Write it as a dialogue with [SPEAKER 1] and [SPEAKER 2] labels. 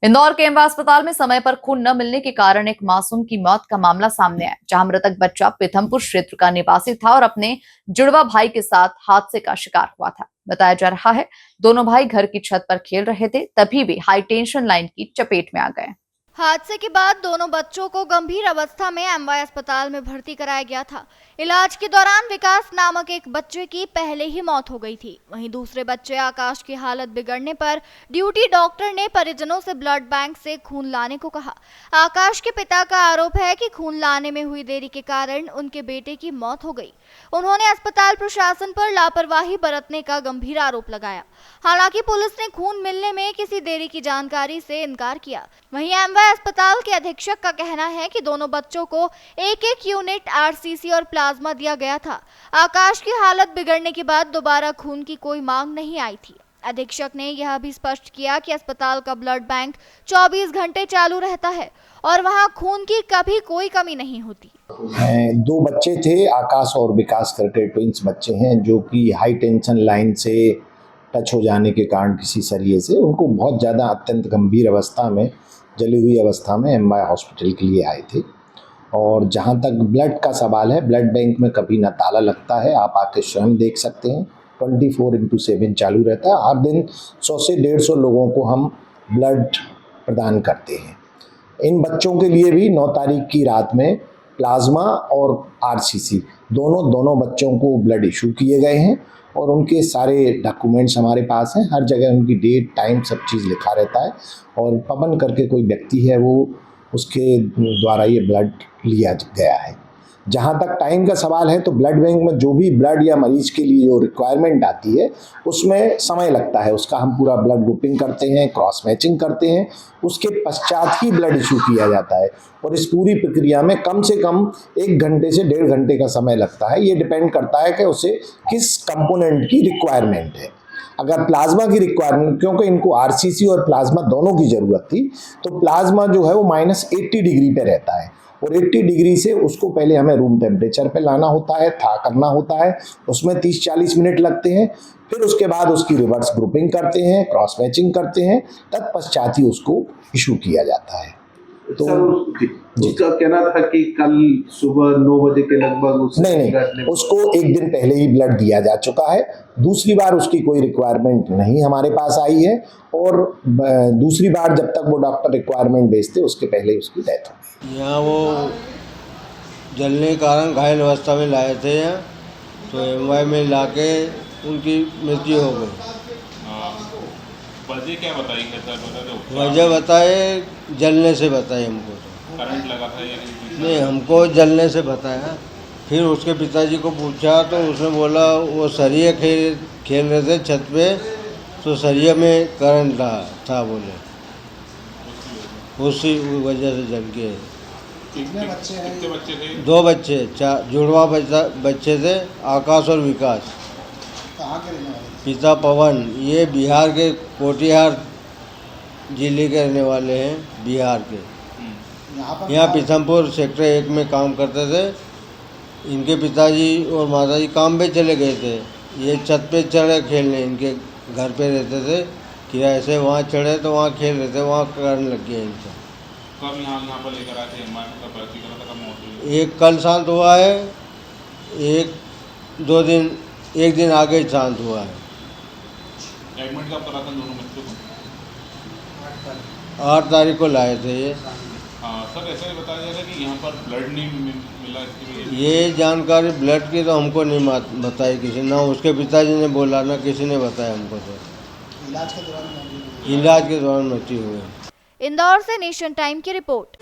[SPEAKER 1] इंदौर के एमवाय अस्पताल में समय पर खून न मिलने के कारण एक मासूम की मौत का मामला सामने आया, जहां मृतक बच्चा पीथमपुर क्षेत्र का निवासी था और अपने जुड़वा भाई के साथ हादसे का शिकार हुआ था। बताया जा रहा है दोनों भाई घर की छत पर खेल रहे थे, तभी वे हाई टेंशन लाइन की चपेट में आ गए।
[SPEAKER 2] हादसे के बाद दोनों बच्चों को गंभीर अवस्था में एमवाय अस्पताल में भर्ती कराया गया था। इलाज के दौरान विकास नामक एक बच्चे की पहले ही मौत हो गई थी। वहीं दूसरे बच्चे आकाश की हालत बिगड़ने पर ड्यूटी डॉक्टर ने परिजनों से ब्लड बैंक से खून लाने को कहा। आकाश के पिता का आरोप है कि खून लाने में हुई देरी के कारण उनके बेटे की मौत हो गई। उन्होंने अस्पताल प्रशासन पर लापरवाही बरतने का गंभीर आरोप लगाया। हालांकि पुलिस ने खून मिलने में किसी देरी की जानकारी से इनकार किया। वहीं एमवाय अस्पताल के अधीक्षक का कहना है कि दोनों बच्चों को एक यूनिट आरसीसी और प्लाज्मा दिया गया था। आकाश की हालत बिगड़ने के बाद दोबारा खून की कोई मांग नहीं आई थी। अधीक्षक ने यह भी स्पष्ट किया कि अस्पताल का ब्लड बैंक 24 घंटे चालू रहता है और वहां खून की कभी कोई कमी नहीं होती।
[SPEAKER 3] दो बच्चे थे, आकाश और विकास करके ट्विंस बच्चे हैं, जो कि हाई टेंशन लाइन से टच हो जाने के कारण किसी सरिये से उनको बहुत ज़्यादा अत्यंत गंभीर अवस्था में, जली हुई अवस्था में एमवाय हॉस्पिटल के लिए आए थे। और जहाँ तक ब्लड का सवाल है, ब्लड बैंक में कभी ना ताला लगता है, आप आके स्वयं देख सकते हैं। 24/7 चालू रहता है। हर दिन 100 से 150 लोगों को हम ब्लड प्रदान करते हैं। इन बच्चों के लिए भी 9 तारीख की रात में प्लाज्मा और आरसीसी दोनों बच्चों को ब्लड इशू किए गए हैं और उनके सारे डॉक्यूमेंट्स हमारे पास हैं। हर जगह उनकी डेट, टाइम, सब चीज़ लिखा रहता है और पवन करके कोई व्यक्ति है, वो उसके द्वारा ये ब्लड लिया गया है। जहाँ तक टाइम का सवाल है, तो ब्लड बैंक में जो भी ब्लड या मरीज के लिए जो रिक्वायरमेंट आती है, उसमें समय लगता है। उसका हम पूरा ब्लड ग्रुपिंग करते हैं, क्रॉस मैचिंग करते हैं, उसके पश्चात ही ब्लड इशू किया जाता है और इस पूरी प्रक्रिया में कम से कम 1 घंटे से 1.5 घंटे का समय लगता है। ये डिपेंड करता है कि उसे किस कंपोनेंट की रिक्वायरमेंट है। अगर प्लाज्मा की रिक्वायरमेंट, क्योंकि इनको आरसीसी और प्लाज्मा दोनों की ज़रूरत थी, तो प्लाज्मा जो है वो -80 डिग्री पे रहता है और 80 डिग्री से उसको पहले हमें रूम टेम्परेचर पे लाना होता है, था करना होता है। उसमें 30-40 मिनट लगते हैं। फिर उसके बाद उसकी रिवर्स ग्रुपिंग करते हैं, क्रॉस मैचिंग करते हैं, तत्पश्चात ही उसको इशू किया जाता है।
[SPEAKER 4] तो उसका कहना था कि कल सुबह 9 बजे के लगभग
[SPEAKER 3] नहीं, उसको 1 दिन पहले ही ब्लड दिया जा चुका है। दूसरी बार उसकी कोई रिक्वायरमेंट नहीं हमारे पास आई है और दूसरी बार जब तक वो डॉक्टर रिक्वायरमेंट भेजते, उसके पहले ही उसकी डेथ हो गई।
[SPEAKER 5] यहाँ वो जलने के कारण घायल अवस्था में लाए थे यहाँ, तो एमवाय में लाके उनकी मृत्यु हो गई।
[SPEAKER 4] वजह क्या बताई?
[SPEAKER 5] वजह बताए, जलने से बताए हमको। तो
[SPEAKER 4] करंट लगा था या
[SPEAKER 5] नहीं, हमको जलने से बताया। फिर उसके पिताजी को पूछा तो उसने बोला वो सरिया खेल रहे थे छत पे, तो सरिया में करंट था बोले, उसी वजह से जल के।
[SPEAKER 4] कितने बच्चे थे?
[SPEAKER 5] 2 बच्चे, जुड़वा बच्चे थे, आकाश और विकास।
[SPEAKER 6] कहाँ के रहने वाले?
[SPEAKER 5] पिता पवन, ये बिहार के कोटिहार जिले के रहने वाले हैं, बिहार के। यहाँ पीथमपुर सेक्टर 1 में काम करते थे। इनके पिताजी और माताजी काम पे चले गए थे, ये छत पे चढ़े खेलने, इनके घर पे रहते थे किराए से। वहाँ चढ़े तो वहाँ खेल रहे थे, वहाँ करंट लग गया इनको।
[SPEAKER 4] कब यहाँ पर लेकर आए थे? भर्ती करा था, कब मौत हुई?
[SPEAKER 5] एक कल शांत हुआ है, एक दिन आगे शांत हुआ है।
[SPEAKER 4] एडमिट कब करा था दोनों बच्चों को?
[SPEAKER 5] 8 तारीख को लाए थे ये।
[SPEAKER 4] हाँ सर, ऐसा ही बताया जा रहा है कि यहाँ पर ब्लड नहीं मिला इसकी वजह से।
[SPEAKER 5] ये जानकारी ब्लड की तो हमको नहीं बताई किसी, ना उसके पिताजी ने बोला, ना किसी ने बताया हमको। तो इलाज के दौरान मृत्यु हुई।
[SPEAKER 2] इंदौर से नेशन टाइम की रिपोर्ट।